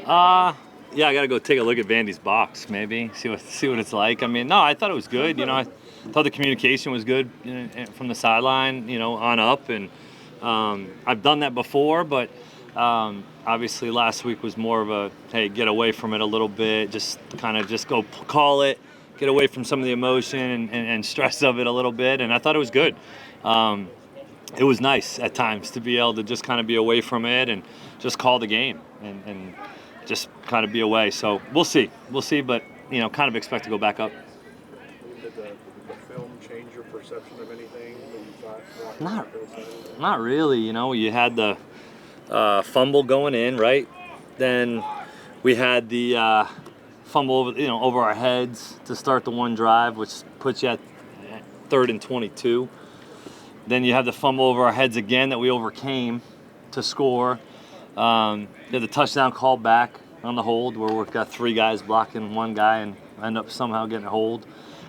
Yeah, I got to go take a look at Vandy's box, maybe see what it's like. I mean, no, I thought it was good. I thought the communication was good from the sideline, on up, and I've done that before, but obviously last week was more of a hey, get away from it a little bit, just go call it, get away from some of the emotion and stress of it a little bit, and I thought it was good. It was nice at times to be able to just kind of be away from it and just call the game and just kind of be away. So we'll see, but kind of expect to go back up. Did the film change your perception of anything that you thought? Not really. You had the fumble going in, right? Then we had the fumble over our heads to start the one drive, which puts you at 3rd and 22. Then you have the fumble over our heads again that we overcame to score. You have the touchdown call back on the hold where we've got 3 guys blocking one guy and end up somehow getting a hold.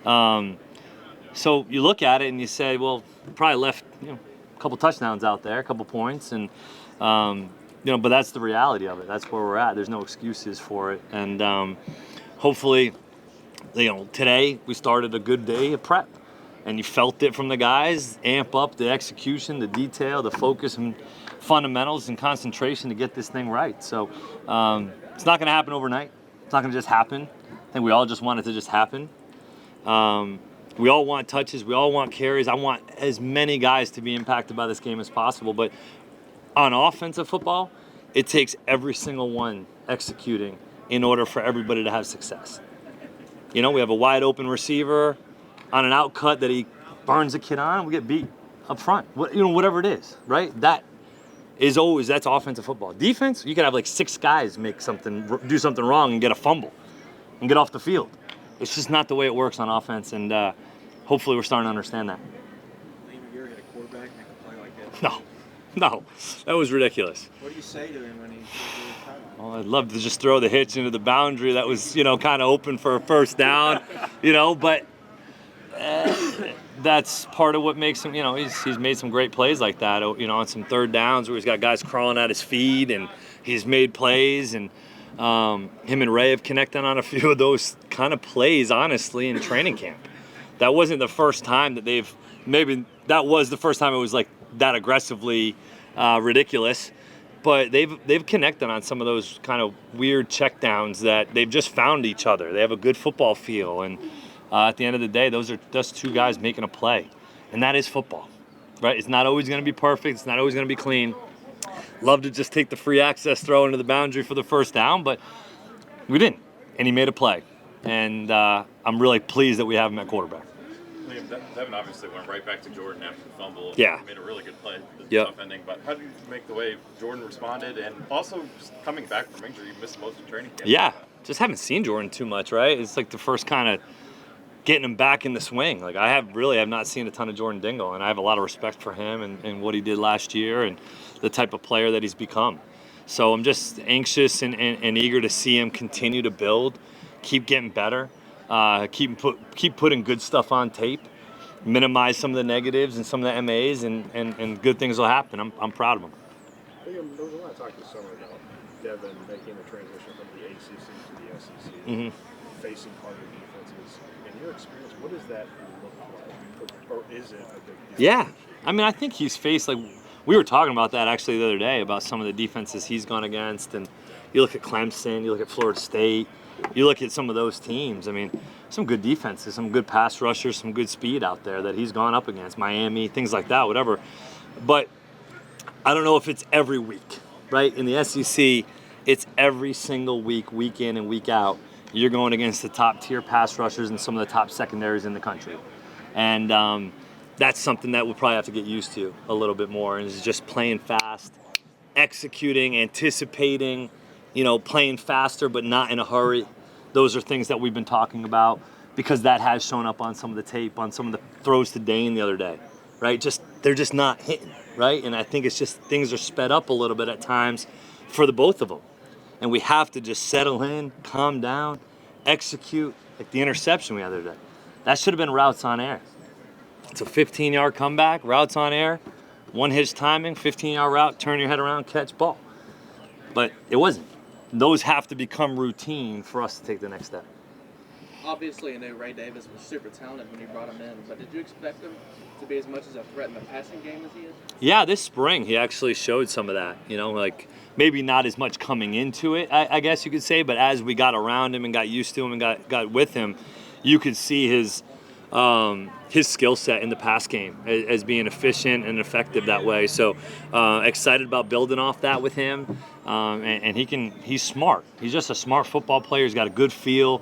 So you look at it and you say, well, probably left a couple touchdowns out there, a couple points, and but that's the reality of it. That's where we're at. There's no excuses for it, and hopefully, today we started a good day of prep. And you felt it from the guys, amp up the execution, the detail, the focus, and fundamentals and concentration to get this thing right. So it's not going to happen overnight. It's not going to just happen. I think we all just want it to just happen. We all want touches. We all want carries. I want as many guys to be impacted by this game as possible. But on offensive football, it takes every single one executing in order for everybody to have success. We have a wide open receiver on an out cut that he burns a kid on, we get beat up front. Whatever it is, right? That's offensive football. Defense, you could have like 6 guys do something wrong and get a fumble and get off the field. It's just not the way it works on offense, and hopefully we're starting to understand that. You're hit a quarterback make a play like that? No, that was ridiculous. What do you say to him when he's Well, I'd love to just throw the hitch into the boundary that was, kind of open for a first down, but that's part of what makes him, he's made some great plays like that, on some 3rd downs where he's got guys crawling at his feet and he's made plays, and him and Ray have connected on a few of those kind of plays, honestly, in training camp. That wasn't the first time that that was the first time it was like that aggressively ridiculous, but they've connected on some of those kind of weird checkdowns that they've just found each other. They have a good football feel, and at the end of the day, those are just 2 guys making a play, and that is football, right? It's not always going to be perfect. It's not always going to be clean. Love to just take the free access throw into the boundary for the first down, but we didn't, and he made a play, and I'm really pleased that we have him at quarterback. Liam, Devin obviously went right back to Jordan after the fumble. Yeah. Made a really good play. Yep. Tough ending, but how do you make the way Jordan responded, and also just coming back from injury, you missed most of training camp? Yeah, just haven't seen Jordan too much, right? It's like the first kind of getting him back in the swing. Like I have not seen a ton of Jordan Dingle, and I have a lot of respect for him and what he did last year and the type of player that he's become. So I'm just anxious and eager to see him continue to build, keep getting better, keep putting good stuff on tape, minimize some of the negatives and some of the MAs, and good things will happen. I'm proud of him. Liam, there was a lot of talk this summer about Devin making the transition from the ACC to the SEC, facing harder defenses. In your experience, what does that look like? Or is it a big deal? Yeah. I mean, I think he's faced, like, we were talking about that actually the other day, about some of the defenses he's gone against. And you look at Clemson, you look at Florida State, you look at some of those teams. I mean, some good defenses, some good pass rushers, some good speed out there that he's gone up against, Miami, things like that, whatever. But I don't know if it's every week, right? In the SEC, it's every single week, week in and week out, you're going against the top tier pass rushers and some of the top secondaries in the country. And that's something that we'll probably have to get used to a little bit more, and is just playing fast, executing, anticipating, playing faster but not in a hurry. Those are things that we've been talking about, because that has shown up on some of the tape, on some of the throws to Dane the other day, right? They're just not hitting, right? And I think it's just things are sped up a little bit at times for the both of them. And we have to just settle in, calm down, execute. Like the interception we had the other day. That should have been routes on air. It's a 15-yard comeback, routes on air, one hitch timing, 15-yard route, turn your head around, catch ball. But it wasn't. those have to become routine for us to take the next step. Obviously, I know Ray Davis was super talented when you brought him in, but did you expect him to be as much as a threat in the passing game as he is? Yeah, this spring he actually showed some of that. Like maybe not as much coming into it, I guess you could say, but as we got around him and got used to him and got with him, you could see his skill set in the pass game as being efficient and effective that way. So excited about building off that with him, and he's smart. He's just a smart football player. He's got a good feel.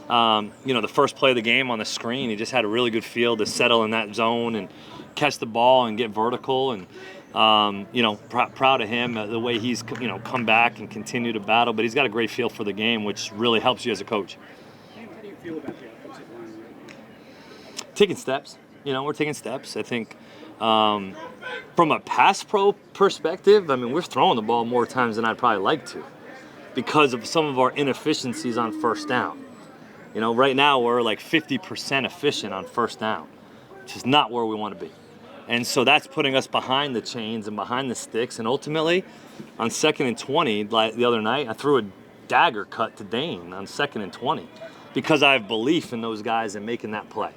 The first play of the game on the screen, he just had a really good feel to settle in that zone and catch the ball and get vertical. And proud of him, the way he's come back and continue to battle. But he's got a great feel for the game, which really helps you as a coach. How do you feel about the offensive line right now? Taking steps. We're taking steps. I think from a pass pro perspective, we're throwing the ball more times than I'd probably like to because of some of our inefficiencies on first down. Right now we're like 50% efficient on first down, which is not where we want to be. And so that's putting us behind the chains and behind the sticks. And ultimately, on 2nd and 20, like the other night, I threw a dagger cut to Dane on 2nd and 20 because I have belief in those guys and making that play.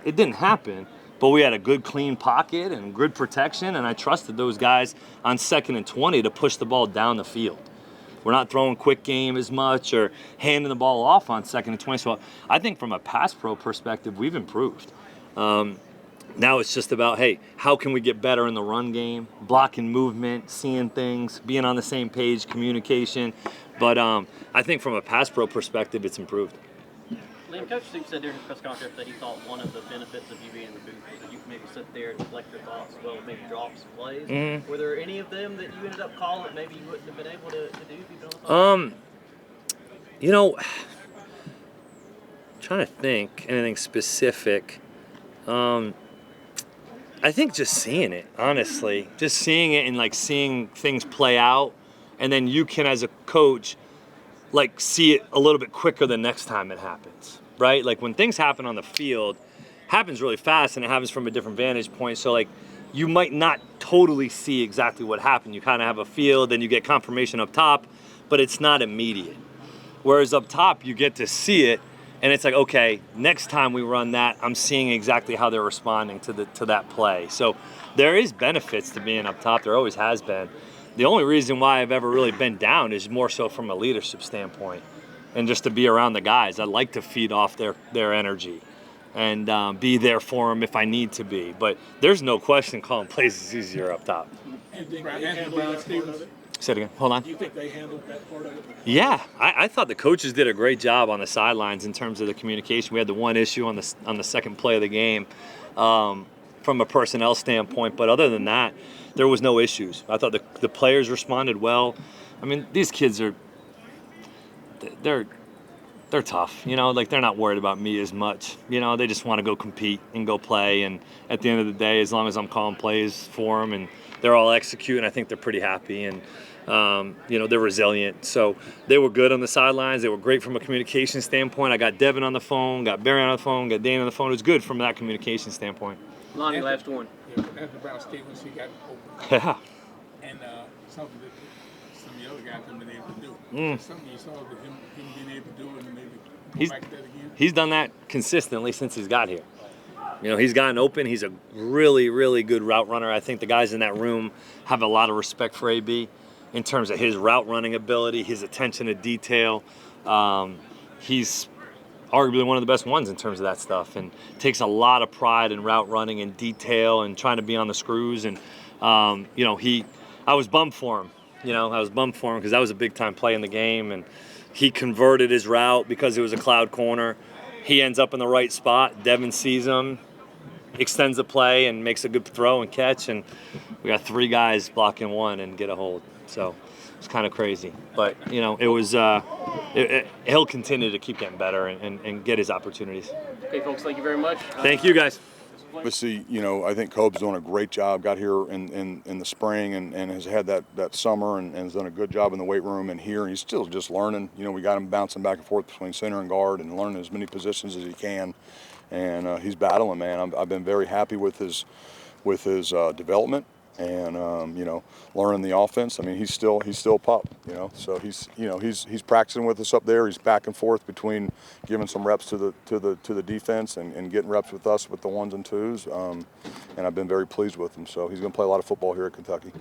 It didn't happen, but we had a good, clean pocket and good protection, and I trusted those guys on 2nd and 20 to push the ball down the field. We're not throwing quick game as much or handing the ball off on 2nd and 20. So I think from a pass pro perspective, we've improved. Now it's just about, hey, how can we get better in the run game, blocking movement, seeing things, being on the same page, communication. But I think from a pass pro perspective, it's improved. Liam, Coach Steve said during his press conference that he thought one of the benefits of you being in the booth was that you could maybe sit there and collect your thoughts as well as maybe drop some plays. Mm-hmm. Were there any of them that you ended up calling that maybe you wouldn't have been able to do if you'd been on the phone? Trying to think anything specific. I think just seeing it, honestly. Just seeing it and like seeing things play out, and then you can, as a coach, like see it a little bit quicker the next time it happens, right? Like when things happen on the field, happens really fast and it happens from a different vantage point. So like you might not totally see exactly what happened. You kind of have a feel, then you get confirmation up top, but it's not immediate. Whereas up top, you get to see it, and it's like, okay, next time we run that, I'm seeing exactly how they're responding to that play. So there is benefits to being up top. There always has been. The only reason why I've ever really been down is more so from a leadership standpoint and just to be around the guys. I like to feed off their energy and be there for them if I need to be. But there's no question calling plays is easier up top. And think they handled that part of it? Say it again. Hold on. Do you think they handled that part of it? Yeah, I thought the coaches did a great job on the sidelines in terms of the communication. We had the one issue on the second play of the game from a personnel standpoint, but other than that, there was no issues. I thought the players responded well. These kids they're tough, like they're not worried about me as much. They just want to go compete and go play, and at the end of the day, as long as I'm calling plays for them and they're all executing, I think they're pretty happy, and they're resilient. So they were good on the sidelines. They were great from a communication standpoint. I got Devin on the phone, got Barry on the phone, got Dane on the phone. It was good from that communication standpoint. Lonnie, last one. Yeah, after Brown Stevens, he got open. Yeah. And something that some of the other guys haven't been able to do. Something you saw that him being able to do and maybe go back to that again. He's done that consistently since he's got here. He's gotten open. He's a really, really good route runner. I think the guys in that room have a lot of respect for AB in terms of his route running ability, his attention to detail. He's arguably one of the best ones in terms of that stuff, and takes a lot of pride in route running and detail and trying to be on the screws. And I was bummed for him. Because that was a big time play in the game, and he converted his route because it was a cloud corner. He ends up in the right spot. Devin sees him, extends the play, and makes a good throw and catch. And we got three guys blocking one and get a hold. So it's kind of crazy. But, it was he'll continue to keep getting better and get his opportunities. Okay, folks, thank you very much. Thank you, guys. Obviously, I think Cobb's doing a great job. Got here in the spring and has had that summer and has done a good job in the weight room and here. And he's still just learning. We got him bouncing back and forth between center and guard and learning as many positions as he can. And he's battling, man. I've been very happy with his development. and learning the offense. I mean, he's still a pup, So he's practicing with us up there. He's back and forth between giving some reps to the defense and getting reps with us with the ones and twos. And I've been very pleased with him. So he's going to play a lot of football here at Kentucky.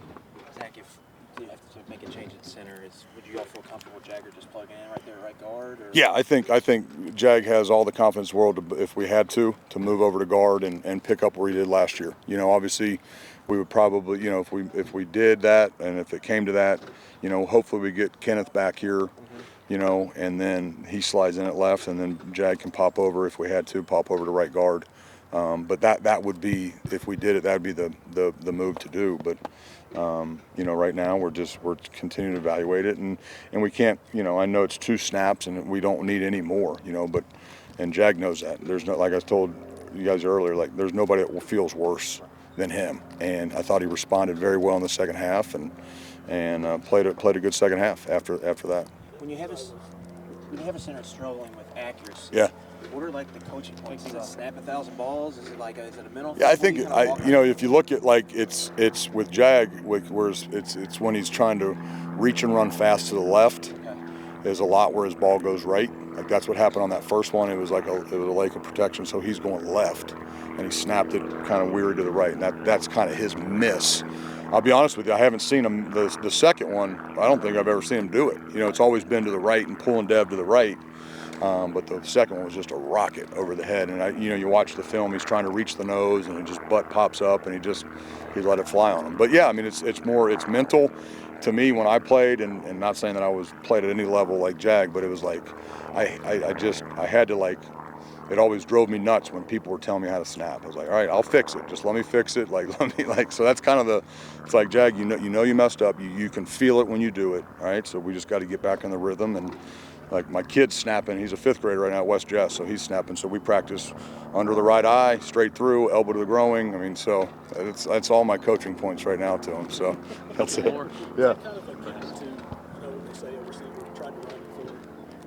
Zach, if you have to make a change at center, would you all feel comfortable with Jagger just plugging in right there at right guard? Or? Yeah, I think Jag has all the confidence in the world if we had to move over to guard and pick up where he did last year. Obviously, we would probably, if we did that and if it came to that, hopefully we get Kenneth back here, and then he slides in at left, and then Jag can pop over if we had to pop over to right guard. But that would be, if we did it, that would be the move to do. But right now we're continuing to evaluate it, and we can't, I know it's 2 snaps and we don't need any more, and Jag knows that. There's no, like I told you guys earlier, like there's nobody that feels worse than him, and I thought he responded very well in the second half and played a good second half after that. When you have a center struggling with accuracy, yeah. What are like the coaching points? Is it snap 1,000 balls? Is it a mental? Yeah, I think if you look at like it's with Jag, where it's when he's trying to reach and run fast to the left. Okay. There's a lot where his ball goes right. Like that's what happened on that first one. It was a lake of protection, so he's going left, and he snapped it kind of weird to the right, and that's kind of his miss. I'll be honest with you, I haven't seen him the second one. I don't think I've ever seen him do it. It's always been to the right and pulling Dev to the right. But the second one was just a rocket over the head, and you watch the film. He's trying to reach the nose, and his butt pops up, and he let it fly on him. But yeah, I mean, it's mental. To me, when I played, and not saying that I played at any level like Jag, but it was like I had to like. It always drove me nuts when people were telling me how to snap. I was like, all right, I'll fix it. Just let me fix it. So that's kind of it's like, Jag, you know you messed up. You can feel it when you do it. All right, so we just got to get back in the rhythm. And like my kid's snapping. He's a 5th grader right now at West Jess, so he's snapping. So we practice under the right eye, straight through, elbow to the growing. I mean, so that's all my coaching points right now to him. So that's it. Yeah. Kind of akin to, what they say, a receiver tried to run before.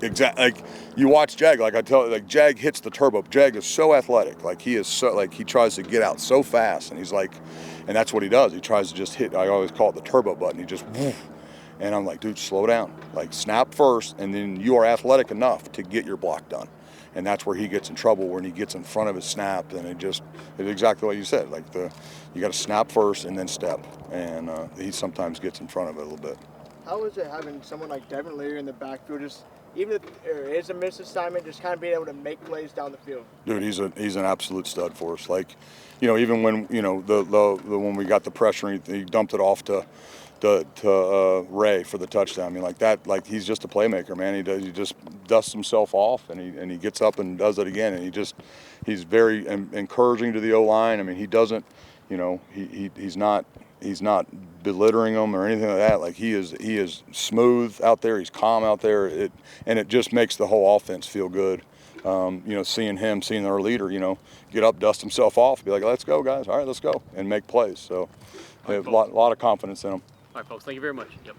Exactly. Like you watch Jag, Jag hits the turbo. Jag is so athletic. Like he is so, like he tries to get out so fast, and he's like, and that's what he does. He tries to just hit. I always call it the turbo button. He just, woof. And I'm like, dude, slow down. Like snap first, and then you are athletic enough to get your block done. And that's where he gets in trouble, when he gets in front of his snap, and it's exactly what you said. Like you got to snap first and then step, and he sometimes gets in front of it a little bit. How is it having someone like Devin Leary in the backfield, just even if there is a missed assignment, just kind of being able to make plays down the field? Dude, he's an absolute stud for us. Like, even when the when we got the pressure, he dumped it off to Ray for the touchdown. I mean, like that, like he's just a playmaker, man. He just dusts himself off, and he gets up and does it again, and he's very encouraging to the O-line. I mean, he doesn't, he's not belittling them or anything like that. Like he is smooth out there. He's calm out there. It just makes the whole offense feel good. Seeing our leader, get up, dust himself off, be like, let's go, guys. All right, let's go, and make plays. So I have a lot of confidence in him. All right, folks. Thank you very much. Yep.